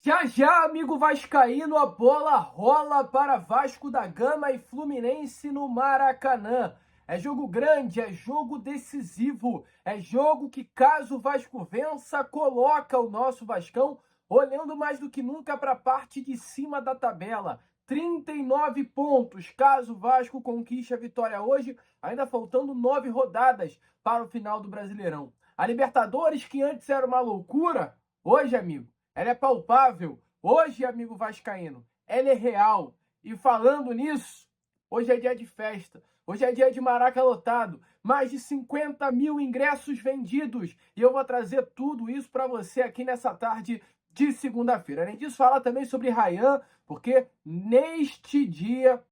Já já, amigo vascaíno, a bola rola para Vasco da Gama e Fluminense no Maracanã. É jogo grande, é jogo decisivo, é jogo que, caso o Vasco vença, coloca o nosso Vascão olhando mais do que nunca para a parte de cima da tabela. 39 pontos, caso o Vasco conquiste a vitória hoje, ainda faltando 9 rodadas para o final do Brasileirão. A Libertadores, que antes era uma loucura, hoje, amigo, ela é palpável. Hoje, amigo vascaíno, ela é real. E falando nisso, hoje é dia de festa. Hoje é dia de Maraca lotado. Mais de 50 mil ingressos vendidos. E eu vou trazer tudo isso para você aqui nessa tarde de segunda-feira. Além disso, falar também sobre Ryan, porque neste dia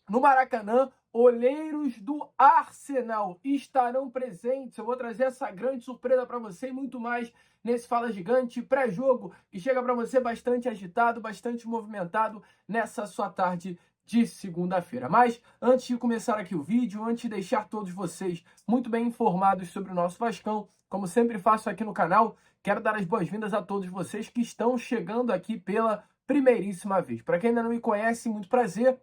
no Maracanã, olheiros do Arsenal estarão presentes. Eu vou trazer essa grande surpresa para você e muito mais nesse Fala Gigante pré-jogo, que chega para você bastante agitado, bastante movimentado nessa sua tarde de segunda-feira. Mas antes de começar aqui o vídeo, antes de deixar todos vocês muito bem informados sobre o nosso Vascão, como sempre faço aqui no canal, quero dar as boas-vindas a todos vocês que estão chegando aqui pela primeiríssima vez. Para quem ainda não me conhece, muito prazer.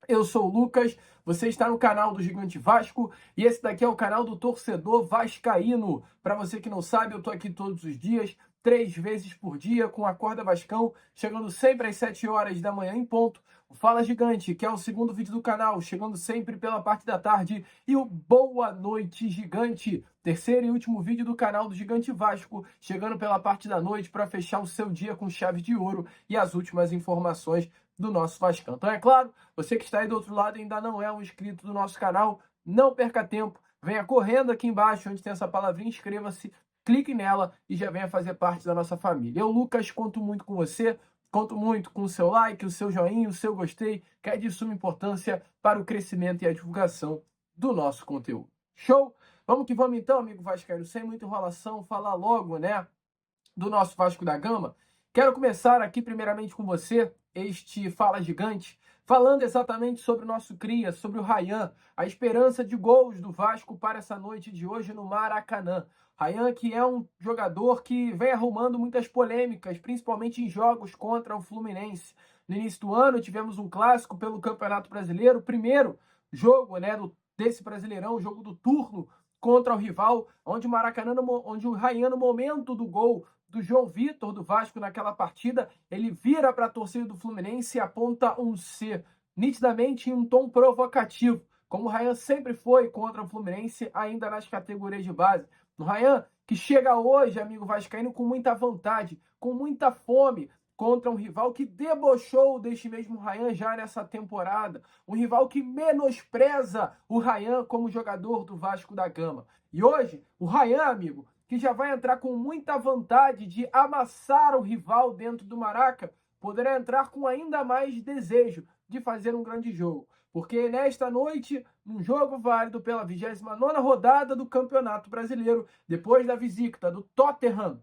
Eu sou o Lucas, você está no canal do Gigante Vasco e esse daqui é o canal do Torcedor Vascaíno. Para você que não sabe, eu estou aqui todos os dias, 3 vezes por dia, com a Corda Vascão, chegando sempre às 7 horas da manhã em ponto. O Fala Gigante, que é o segundo vídeo do canal, chegando sempre pela parte da tarde. E o Boa Noite Gigante, terceiro e último vídeo do canal do Gigante Vasco, chegando pela parte da noite para fechar o seu dia com chave de ouro e as últimas informações do nosso Vascão. Então, é claro, você que está aí do outro lado e ainda não é um inscrito do nosso canal, não perca tempo, venha correndo aqui embaixo, onde tem essa palavrinha, inscreva-se, clique nela e já venha fazer parte da nossa família. Eu, Lucas, conto muito com você, conto muito com o seu like, o seu joinha, o seu gostei, que é de suma importância para o crescimento e a divulgação do nosso conteúdo. Show? Vamos que vamos então, amigo vascaíno, sem muita enrolação, falar logo, né, do nosso Vasco da Gama. Quero começar aqui primeiramente com você, este Fala Gigante, falando exatamente sobre o nosso cria, sobre o Ryan, a esperança de gols do Vasco para essa noite de hoje no Maracanã. Ryan, que é um jogador que vem arrumando muitas polêmicas, principalmente em jogos contra o Fluminense. No início do ano tivemos um clássico pelo Campeonato Brasileiro, o primeiro jogo, né, desse Brasileirão, o jogo do turno contra o rival, onde o Maracanã, onde o Ryan, no momento do gol do João Vitor do Vasco naquela partida, ele vira para a torcida do Fluminense e aponta um C, nitidamente em um tom provocativo, como o Ryan sempre foi contra o Fluminense, ainda nas categorias de base. O Ryan, que chega hoje, amigo vascaíno, com muita vontade, com muita fome, contra um rival que debochou deste mesmo Ryan já nessa temporada. Um rival que menospreza o Ryan como jogador do Vasco da Gama. E hoje, o Ryan, amigo, que já vai entrar com muita vontade de amassar o rival dentro do Maraca, poderá entrar com ainda mais desejo de fazer um grande jogo. Porque nesta noite, num jogo válido pela 29ª rodada do Campeonato Brasileiro, depois da visita do Tottenham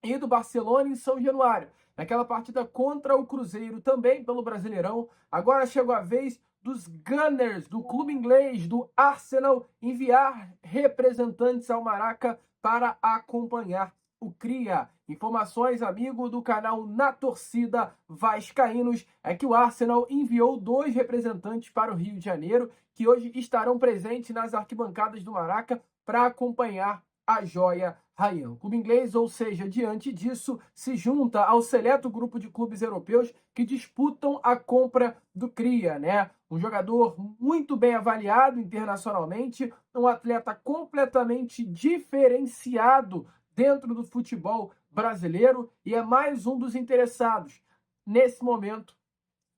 e do Barcelona em São Januário, naquela partida contra o Cruzeiro, também pelo Brasileirão, agora chegou a vez dos Gunners, do clube inglês, do Arsenal, enviar representantes ao Maraca para acompanhar o Cria. Informações, amigo do canal Na Torcida Vascaínos, é que o Arsenal enviou 2 representantes para o Rio de Janeiro, que hoje estarão presentes nas arquibancadas do Maraca para acompanhar a joia Ryan. O clube inglês, ou seja, diante disso, se junta ao seleto grupo de clubes europeus que disputam a compra do Cria, né? Um jogador muito bem avaliado internacionalmente, um atleta completamente diferenciado dentro do futebol brasileiro e é mais um dos interessados nesse momento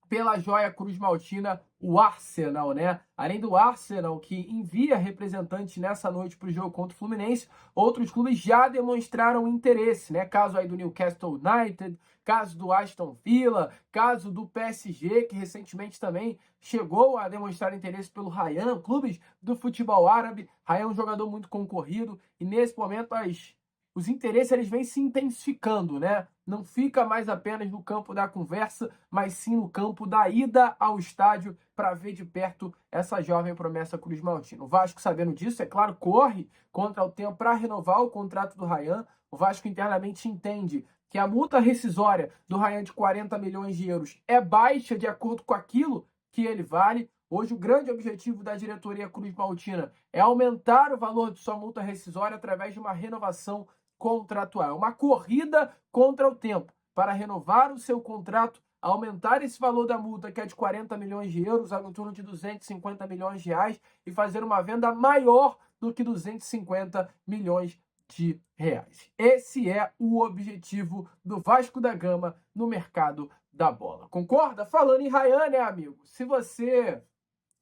pela joia Cruz Maltina, o Arsenal, né? Além do Arsenal, que envia representantes nessa noite para o jogo contra o Fluminense, outros clubes já demonstraram interesse, né? Caso aí do Newcastle United, caso do Aston Villa, caso do PSG, que recentemente também chegou a demonstrar interesse pelo Ryan, clubes do futebol árabe. Ryan é um jogador muito concorrido e nesse momento os interesses eles vêm se intensificando, né? Não fica mais apenas no campo da conversa, mas sim no campo da ida ao estádio para ver de perto essa jovem promessa Cruz Maltina. O Vasco, sabendo disso, é claro, corre contra o tempo para renovar o contrato do Ryan. O Vasco internamente entende que a multa rescisória do Ryan de 40 milhões de euros é baixa de acordo com aquilo que ele vale. Hoje o grande objetivo da diretoria Cruz Maltina é aumentar o valor de sua multa rescisória através de uma renovação contratual, uma corrida contra o tempo para renovar o seu contrato, aumentar esse valor da multa, que é de 40 milhões de euros, em torno de 250 milhões de reais, e fazer uma venda maior do que 250 milhões de reais. Esse é o objetivo do Vasco da Gama no mercado da bola. Concorda? Falando em Ryan, né, amigo? Se você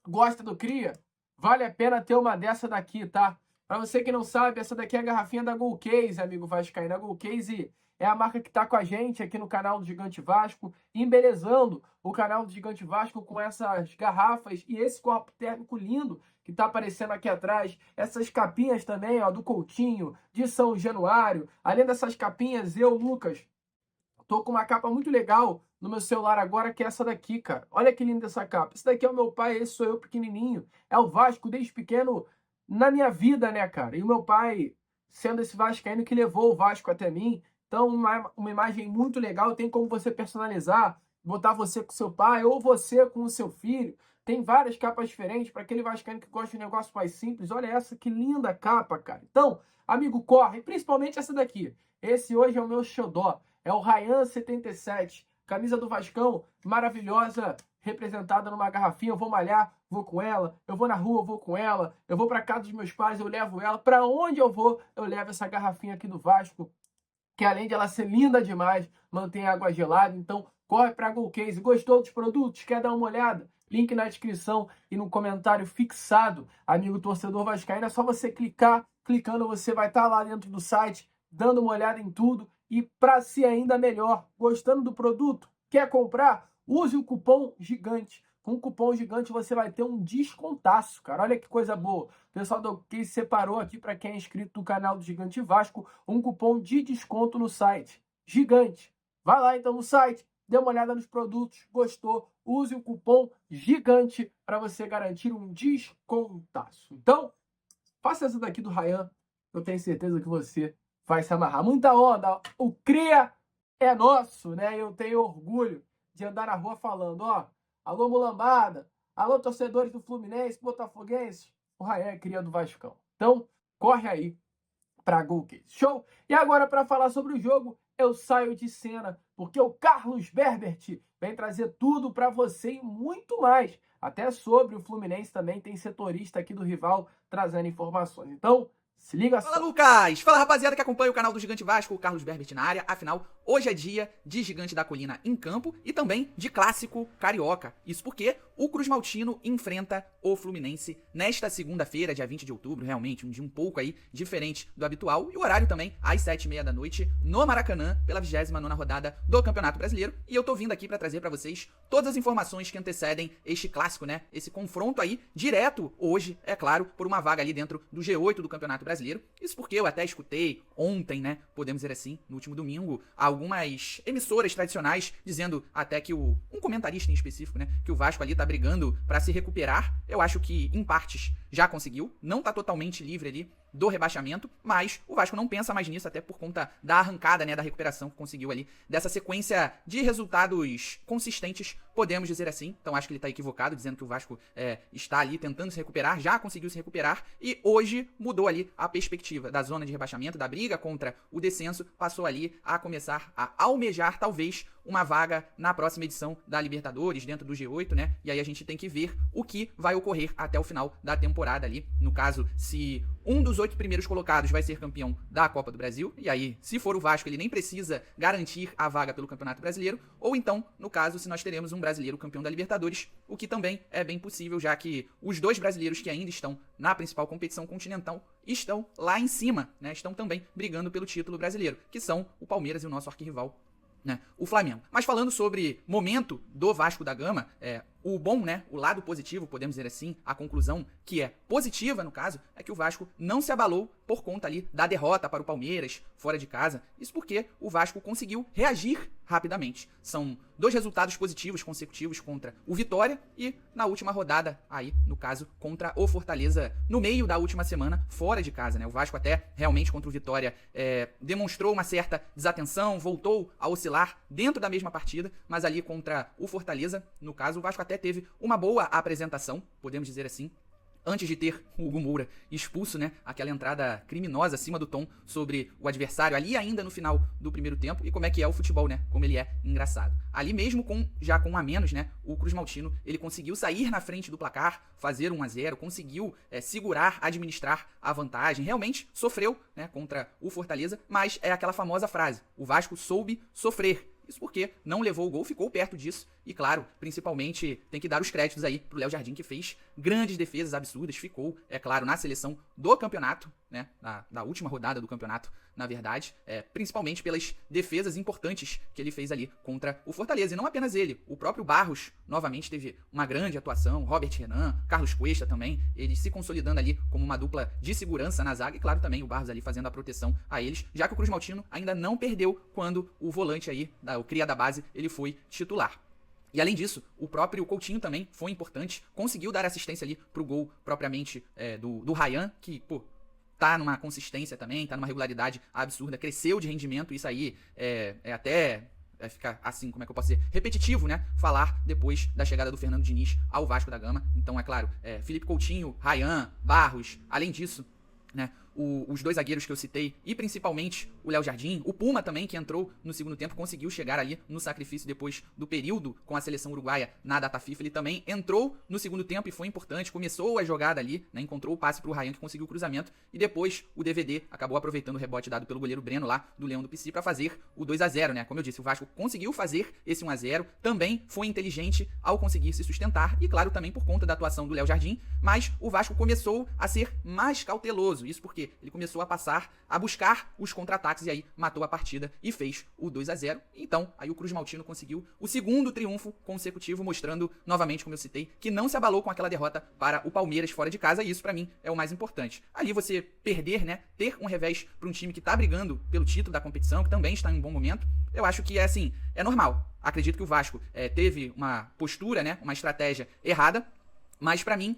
gosta do Cria, vale a pena ter uma dessa daqui, tá? Para você que não sabe, essa daqui é a garrafinha da Golcase, amigo vascaíno. A Golcase é a marca que está com a gente aqui no canal do Gigante Vasco, embelezando o canal do Gigante Vasco com essas garrafas e esse copo térmico lindo que está aparecendo aqui atrás. Essas capinhas também, ó, do Coutinho, de São Januário. Além dessas capinhas, eu, Lucas, tô com uma capa muito legal no meu celular agora, que é essa daqui, cara. Olha que linda essa capa. Esse daqui é o meu pai, esse sou eu pequenininho. É o Vasco desde pequeno na minha vida, né, cara? E o meu pai, sendo esse vascaíno que levou o Vasco até mim. Então, uma imagem muito legal. Tem como você personalizar, botar você com seu pai ou você com o seu filho. Tem várias capas diferentes para aquele vascaíno que gosta de um negócio mais simples. Olha essa, que linda capa, cara. Então, amigo, corre. Principalmente essa daqui. Esse hoje é o meu xodó. É o Ryan 77, camisa do Vascão, maravilhosa, representada numa garrafinha. Eu vou malhar, vou com ela. Eu vou na rua, vou com ela. Eu vou para casa dos meus pais, eu levo ela. Para onde eu vou, eu levo essa garrafinha aqui do Vasco, que além de ela ser linda demais, mantém água gelada. Então, corre para a Golcase. Gostou dos produtos? Quer dar uma olhada? Link na descrição e no comentário fixado, amigo torcedor vascaíno. É só você clicar. Clicando, você vai estar lá dentro do site, dando uma olhada em tudo. E para ser ainda melhor, gostando do produto, quer comprar? Use o cupom GIGANTE. Com o cupom GIGANTE você vai ter um descontaço, cara. Olha que coisa boa. O pessoal do Case separou aqui para quem é inscrito no canal do Gigante Vasco um cupom de desconto no site. GIGANTE. Vai lá então no site, dê uma olhada nos produtos, gostou? Use o cupom GIGANTE para você garantir um descontaço. Então, faça essa daqui do Ryan. Eu tenho certeza que você vai se amarrar. Muita onda. O Cria é nosso, né? Eu tenho orgulho de andar na rua falando, ó, alô mulambada, alô torcedores do Fluminense, botafoguense, o Ryan é cria do Vascão. Então, corre aí pra Golcase. Show? E agora, para falar sobre o jogo, eu saio de cena, porque o Carlos Berbert vem trazer tudo para você e muito mais. Até sobre o Fluminense também tem setorista aqui do rival trazendo informações. Então, se liga só. Fala, Lucas! Fala, rapaziada que acompanha o canal do Gigante Vasco, o Carlos Berbert na área. Afinal, hoje é dia de Gigante da Colina em campo e também de Clássico Carioca. Isso porque o Cruz Maltino enfrenta o Fluminense nesta segunda-feira, dia 20 de outubro. Realmente, um dia um pouco aí diferente do habitual. E o horário também, às 7h30 da noite, no Maracanã, pela 29ª rodada do Campeonato Brasileiro. E eu tô vindo aqui pra trazer pra vocês todas as informações que antecedem este clássico, né? Esse confronto aí, direto hoje, é claro, por uma vaga ali dentro do G8 do Campeonato Brasileiro. Isso porque eu até escutei ontem, né, podemos dizer assim, no último domingo, algumas emissoras tradicionais dizendo até que um comentarista em específico, né, que o Vasco ali tá brigando pra se recuperar. Eu acho que em partes já conseguiu, não tá totalmente livre ali do rebaixamento, mas o Vasco não pensa mais nisso, até por conta da arrancada, né, da recuperação que conseguiu ali, dessa sequência de resultados consistentes, podemos dizer assim. Então acho que ele tá equivocado, dizendo que o Vasco está ali tentando se recuperar, já conseguiu se recuperar, e hoje mudou ali a perspectiva da zona de rebaixamento, da briga contra o descenso, passou ali a começar a almejar, talvez, uma vaga na próxima edição da Libertadores, dentro do G8, né, e aí a gente tem que ver o que vai ocorrer até o final da temporada ali, no caso, se um dos 8 primeiros colocados vai ser campeão da Copa do Brasil, e aí, se for o Vasco, ele nem precisa garantir a vaga pelo Campeonato Brasileiro, ou então, no caso, se nós teremos um brasileiro campeão da Libertadores, o que também é bem possível, já que os dois brasileiros que ainda estão na principal competição continental estão lá em cima, né, estão também brigando pelo título brasileiro, que são o Palmeiras e o nosso arquirrival, né, o Flamengo. Mas falando sobre momento do Vasco da Gama, o bom, né, o lado positivo, podemos dizer assim, a conclusão que é positiva no caso, é que o Vasco não se abalou por conta ali da derrota para o Palmeiras, fora de casa. Isso porque o Vasco conseguiu reagir rapidamente. São 2 resultados positivos consecutivos contra o Vitória e na última rodada, aí, no caso, contra o Fortaleza, no meio da última semana, fora de casa, né? O Vasco até realmente contra o Vitória demonstrou uma certa desatenção, voltou a oscilar dentro da mesma partida, mas ali contra o Fortaleza, no caso, o Vasco até teve uma boa apresentação, podemos dizer assim, antes de ter o Hugo Moura expulso, né, aquela entrada criminosa acima do tom sobre o adversário, ali ainda no final do primeiro tempo, e como é que é o futebol, né, como ele é engraçado. Ali mesmo, já com um a menos, né, o Cruz Maltino, ele conseguiu sair na frente do placar, fazer 1-0, conseguiu segurar, administrar a vantagem, realmente sofreu, né, contra o Fortaleza, mas é aquela famosa frase, o Vasco soube sofrer. Isso porque não levou o gol, ficou perto disso. E claro, principalmente tem que dar os créditos aí pro Léo Jardim, que fez grandes defesas absurdas. Ficou, é claro, na seleção do campeonato, né? Da última rodada do campeonato, na verdade. Principalmente pelas defesas importantes que ele fez ali contra o Fortaleza. E não apenas ele, o próprio Barros novamente teve uma grande atuação. Robert Renan, Carlos Cuesta também. Eles se consolidando ali como uma dupla de segurança na zaga. E claro, também o Barros ali fazendo a proteção a eles. Já que o Cruz Maltino ainda não perdeu quando o volante aí, o cria da base, ele foi titular. E além disso, o próprio Coutinho também foi importante, conseguiu dar assistência ali pro gol propriamente do Ryan, que, pô, tá numa consistência também, tá numa regularidade absurda, cresceu de rendimento, isso aí fica assim, como é que eu posso dizer, repetitivo, né, falar depois da chegada do Fernando Diniz ao Vasco da Gama. Então, é claro, Felipe Coutinho, Ryan, Barros, além disso, né, os 2 zagueiros que eu citei, e principalmente o Léo Jardim, o Puma também, que entrou no segundo tempo, conseguiu chegar ali no sacrifício depois do período com a seleção uruguaia na data FIFA. Ele também entrou no segundo tempo e foi importante, começou a jogada ali, né, encontrou o passe pro Ryan, que conseguiu o cruzamento, e depois o DVD acabou aproveitando o rebote dado pelo goleiro Breno lá, do Leão do Pici, para fazer o 2-0, né, como eu disse, o Vasco conseguiu fazer esse 1-0, também foi inteligente ao conseguir se sustentar, e claro, também por conta da atuação do Léo Jardim, mas o Vasco começou a ser mais cauteloso, isso porque ele começou a buscar os contra-ataques e aí matou a partida e fez o 2-0. Então, aí o Cruz Maltino conseguiu o segundo triunfo consecutivo, mostrando novamente, como eu citei, que não se abalou com aquela derrota para o Palmeiras fora de casa, e isso pra mim é o mais importante. Ali você perder, né, ter um revés para um time que tá brigando pelo título da competição, que também está em um bom momento, eu acho que é normal. Acredito que o Vasco teve uma postura, né, uma estratégia errada, mas pra mim,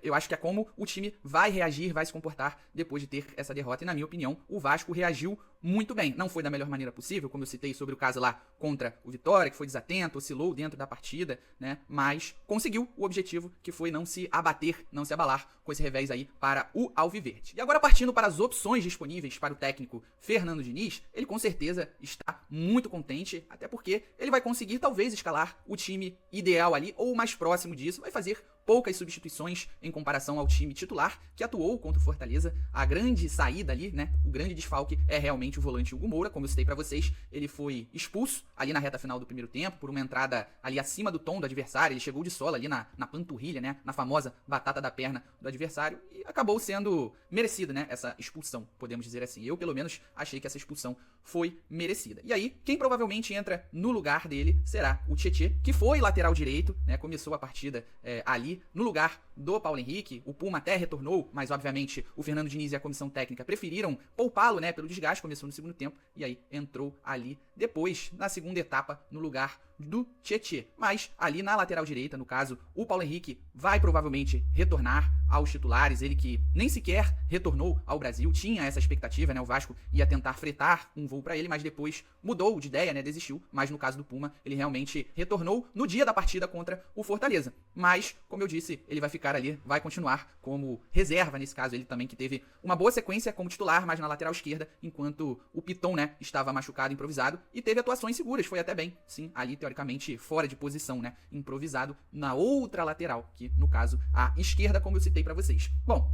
eu acho que é como o time vai reagir, vai se comportar depois de ter essa derrota. E na minha opinião, o Vasco reagiu muito bem. Não foi da melhor maneira possível, como eu citei sobre o caso lá contra o Vitória, que foi desatento, oscilou dentro da partida, né? Mas conseguiu o objetivo, que foi não se abater, não se abalar com esse revés aí para o Alviverde. E agora, partindo para as opções disponíveis para o técnico Fernando Diniz, ele com certeza está muito contente, até porque ele vai conseguir talvez escalar o time ideal ali, ou mais próximo disso, vai fazer poucas substituições em comparação ao time titular que atuou contra o Fortaleza. A grande saída ali, né, o grande desfalque é realmente o volante Hugo Moura, como eu citei pra vocês, ele foi expulso ali na reta final do primeiro tempo por uma entrada ali acima do tom do adversário, ele chegou de sola ali na panturrilha, né, na famosa batata da perna do adversário, e acabou sendo merecida, né, essa expulsão, podemos dizer assim. Eu, pelo menos, achei que essa expulsão foi merecida. E aí, quem provavelmente entra no lugar dele será o Tietê, que foi lateral direito, né, começou a partida ali no lugar do Paulo Henrique. O Puma até retornou, mas obviamente o Fernando Diniz e a comissão técnica preferiram poupá-lo, né, pelo desgaste, começou no segundo tempo e aí entrou ali depois, na segunda etapa, no lugar do Tietê. Mas ali na lateral direita, no caso, o Paulo Henrique vai provavelmente retornar aos titulares, ele que nem sequer retornou ao Brasil, tinha essa expectativa, né, o Vasco ia tentar fretar um voo para ele, mas depois mudou de ideia, né, desistiu, mas no caso do Puma, ele realmente retornou no dia da partida contra o Fortaleza. Mas, como eu disse, ele vai ficar ali, vai continuar como reserva nesse caso, ele também que teve uma boa sequência como titular, mas na lateral esquerda, enquanto o Piton, né, estava machucado, improvisado, e teve atuações seguras, foi até bem, sim, ali teoricamente fora de posição, né, improvisado na outra lateral, que no caso a esquerda, como eu citei pra vocês. Bom,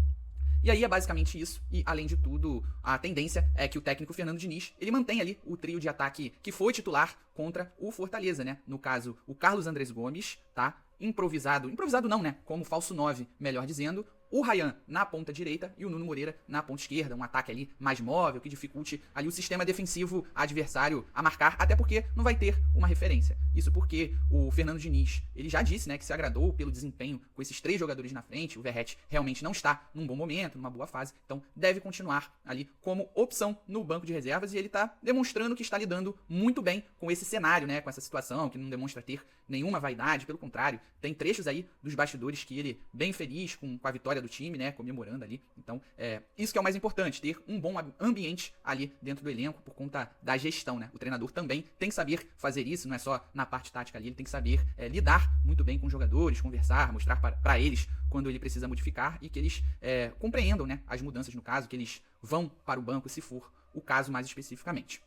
e aí é basicamente isso, e além de tudo, a tendência é que o técnico Fernando Diniz, ele mantém ali o trio de ataque que foi titular contra o Fortaleza, né, no caso o Carlos Andrés Gomes, tá, improvisado não, né, como falso 9, melhor dizendo, o Ryan na ponta direita e o Nuno Moreira na ponta esquerda, um ataque ali mais móvel, que dificulte ali o sistema defensivo adversário a marcar, até porque não vai ter uma referência. Isso porque o Fernando Diniz, ele já disse, né, que se agradou pelo desempenho com esses 3 jogadores na frente, o Verratti realmente não está num bom momento, numa boa fase, então deve continuar ali como opção no banco de reservas, e ele tá demonstrando que está lidando muito bem com esse cenário, né, com essa situação, que não demonstra ter nenhuma vaidade, pelo contrário, tem trechos aí dos bastidores que ele bem feliz com a vitória do time, né, comemorando ali. Então, isso que é o mais importante, ter um bom ambiente ali dentro do elenco por conta da gestão, né? O treinador também tem que saber fazer isso, não é só na parte tática ali, ele tem que saber lidar muito bem com os jogadores, conversar, mostrar para eles quando ele precisa modificar e que eles compreendam, né, as mudanças no caso, que eles vão para o banco se for o caso mais especificamente.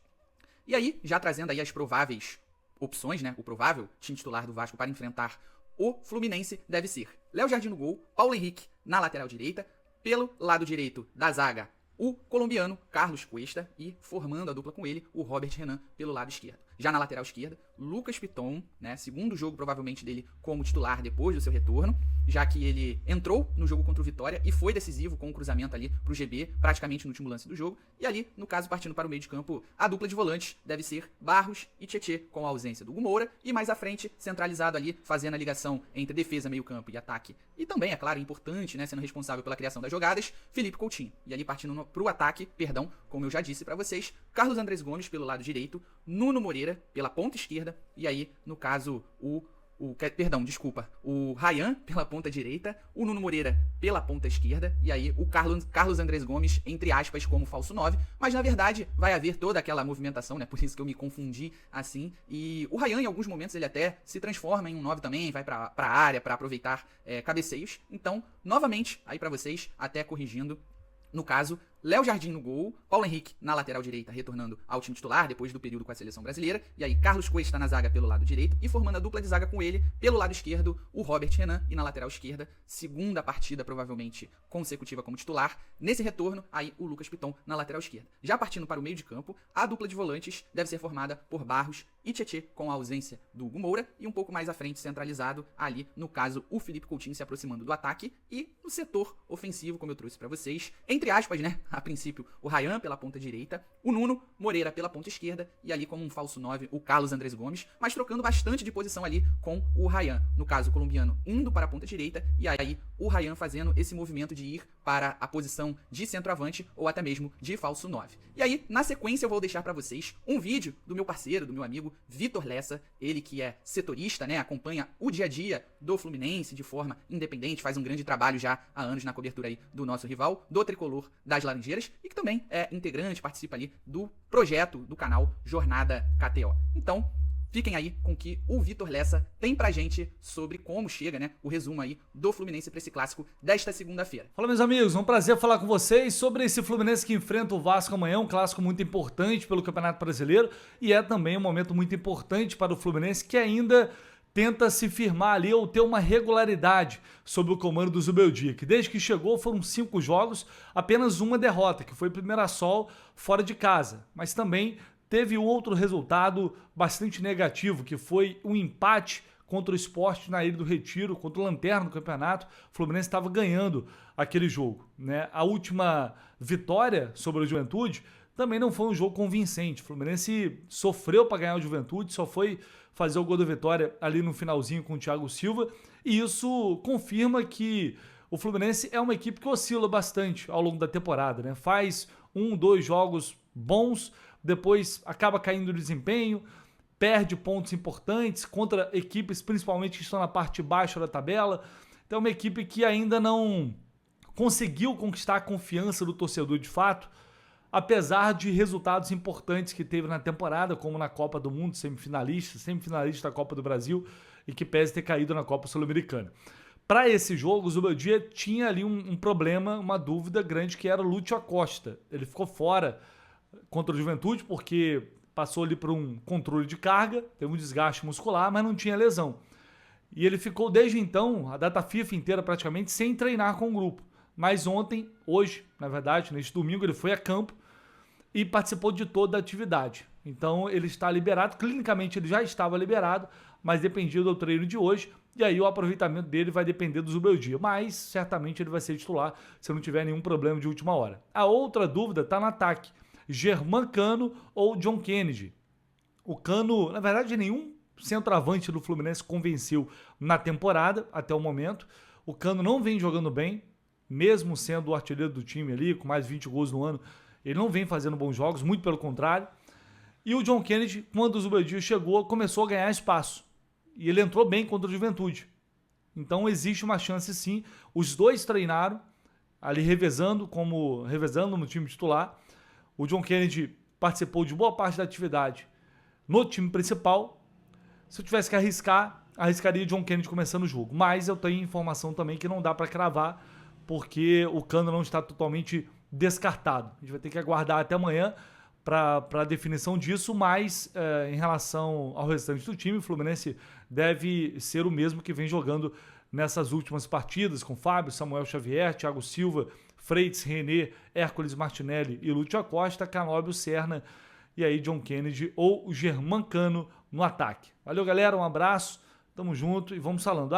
E aí, já trazendo aí as prováveis opções, né, o provável time titular do Vasco para enfrentar o Fluminense deve ser Léo Jardim no gol, Paulo Henrique na lateral direita, pelo lado direito da zaga, o colombiano Carlos Cuesta e formando a dupla com ele, o Robert Renan pelo lado esquerdo. Já na lateral esquerda, Lucas Piton, né, segundo jogo provavelmente dele como titular depois do seu retorno, já que ele entrou no jogo contra o Vitória e foi decisivo com o cruzamento ali pro GB, praticamente no último lance do jogo. E ali, no caso, partindo para o meio de campo, a dupla de volantes deve ser Barros e Tietê, com a ausência do Hugo Moura, e mais à frente, centralizado ali, fazendo a ligação entre defesa, meio campo e ataque. E também, é claro, importante, né, sendo responsável pela criação das jogadas, Felipe Coutinho. E ali partindo pro ataque, como eu já disse para vocês, Carlos Andrés Gomes pelo lado direito, Nuno Moreira pela ponta esquerda, e aí, no caso, o Ryan pela ponta direita, o Nuno Moreira pela ponta esquerda, e aí o Carlos Andrés Gomes, entre aspas, como falso 9, mas na verdade vai haver toda aquela movimentação, né, por isso que eu me confundi assim, e o Ryan em alguns momentos ele até se transforma em um 9 também, vai pra área para aproveitar cabeceios, então, novamente, aí pra vocês, até corrigindo, no caso, Léo Jardim no gol, Paulo Henrique na lateral direita, retornando ao time titular depois do período com a seleção brasileira, e aí Carlos Cuesta na zaga pelo lado direito e formando a dupla de zaga com ele, pelo lado esquerdo, o Robert Renan, e na lateral esquerda, segunda partida provavelmente consecutiva como titular, nesse retorno, aí o Lucas Piton na lateral esquerda. Já partindo para o meio de campo, a dupla de volantes deve ser formada por Barros e Tietê, com a ausência do Hugo Moura, e um pouco mais à frente centralizado ali, no caso, o Felipe Coutinho se aproximando do ataque, e no setor ofensivo, como eu trouxe para vocês, entre aspas, né, a princípio, o Ryan pela ponta direita, o Nuno Moreira pela ponta esquerda, e ali como um falso 9, o Carlos Andrés Gomes, mas trocando bastante de posição ali com o Ryan, no caso o colombiano indo para a ponta direita, e aí o Ryan fazendo esse movimento de ir para a posição de centroavante ou até mesmo de falso 9. E aí, na sequência, eu vou deixar para vocês um vídeo do meu parceiro, do meu amigo Vitor Lessa, ele que é setorista, né, acompanha o dia a dia do Fluminense de forma independente, faz um grande trabalho já há anos na cobertura aí do nosso rival, do Tricolor das Laranjeiras, e que também é integrante, participa ali do projeto do canal Jornada KTO. Então, fiquem aí com o que o Vitor Lessa tem pra gente sobre como chega, né, o resumo aí do Fluminense para esse clássico desta segunda-feira. Fala, meus amigos, um prazer falar com vocês sobre esse Fluminense que enfrenta o Vasco amanhã, um clássico muito importante pelo Campeonato Brasileiro, e é também um momento muito importante para o Fluminense que ainda tenta se firmar ali ou ter uma regularidade sob o comando do Zubeldia, que desde que chegou foram 5 jogos, apenas uma derrota, que foi o Mirassol fora de casa, mas também teve um outro resultado bastante negativo, que foi um empate contra o Sport na Ilha do Retiro, contra o Lanterna do campeonato. O Fluminense estava ganhando aquele jogo, né? A última vitória sobre a Juventude também não foi um jogo convincente. O Fluminense sofreu para ganhar o Juventude, só foi fazer o gol da vitória ali no finalzinho com o Thiago Silva, e isso confirma que o Fluminense é uma equipe que oscila bastante ao longo da temporada, né? Faz 1, 2 jogos bons, depois acaba caindo no desempenho, perde pontos importantes contra equipes principalmente que estão na parte baixa da tabela. Então é uma equipe que ainda não conseguiu conquistar a confiança do torcedor de fato, apesar de resultados importantes que teve na temporada, como na Copa do Mundo, semifinalista da Copa do Brasil, e que pese ter caído na Copa Sul-Americana. Para esse jogo, o Zubeldia tinha ali um problema, uma dúvida grande, que era o Lúcio Acosta. Ele ficou fora contra o Juventude porque passou ali por um controle de carga, teve um desgaste muscular, mas não tinha lesão. E ele ficou desde então, a data FIFA inteira praticamente, sem treinar com o grupo. Mas hoje, na verdade, neste domingo, ele foi a campo e participou de toda a atividade. Então ele está liberado, clinicamente ele já estava liberado, mas dependia do treino de hoje, e aí o aproveitamento dele vai depender do Zubeldia, mas certamente ele vai ser titular se não tiver nenhum problema de última hora. A outra dúvida está no ataque, Germancano ou John Kennedy. O Cano, na verdade, nenhum centroavante do Fluminense convenceu na temporada, até o momento. O Cano não vem jogando bem, mesmo sendo o artilheiro do time ali, com mais de 20 gols no ano, ele não vem fazendo bons jogos, muito pelo contrário. E o John Kennedy, quando o Zubeldia chegou, começou a ganhar espaço. E ele entrou bem contra o Juventude. Então existe uma chance sim. Os dois treinaram, ali revezando no time titular. O John Kennedy participou de boa parte da atividade no time principal. Se eu tivesse que arriscar, arriscaria John Kennedy começando o jogo. Mas eu tenho informação também que não dá para cravar, porque o Cano não está totalmente descartado. A gente vai ter que aguardar até amanhã para a definição disso, mas em relação ao restante do time, o Fluminense deve ser o mesmo que vem jogando nessas últimas partidas, com Fábio, Samuel Xavier, Thiago Silva, Freitas, René, Hércules Martinelli e Lúcio Acosta, Canóbio, Serna e aí John Kennedy ou Germancano no ataque. Valeu, galera, um abraço, tamo junto e vamos falando.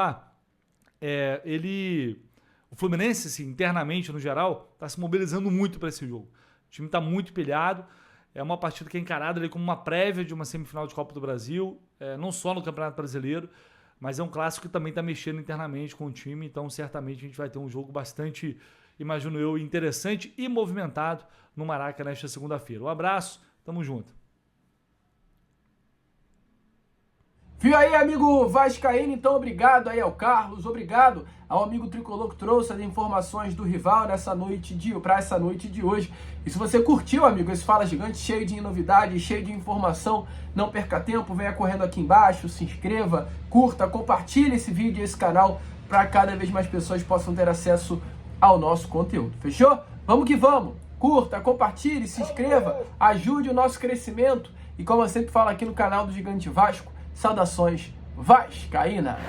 O Fluminense, assim, internamente, no geral, está se mobilizando muito para esse jogo. O time está muito pilhado. É uma partida que é encarada ali como uma prévia de uma semifinal de Copa do Brasil, não só no Campeonato Brasileiro, mas é um clássico que também está mexendo internamente com o time, então certamente a gente vai ter um jogo bastante, imagino eu, interessante e movimentado no Maraca nesta segunda-feira. Um abraço, tamo junto. Viu aí, amigo vascaíno? Então, obrigado aí ao Carlos, obrigado ao amigo tricolor que trouxe as informações do rival para essa noite de hoje. E se você curtiu, amigo, esse Fala Gigante cheio de novidades, cheio de informação, não perca tempo, venha correndo aqui embaixo, se inscreva, curta, compartilhe esse vídeo e esse canal para cada vez mais pessoas possam ter acesso ao nosso conteúdo. Fechou? Vamos que vamos! Curta, compartilhe, se inscreva, ajude o nosso crescimento. E como eu sempre falo aqui no canal do Gigante Vasco, saudações vascaína!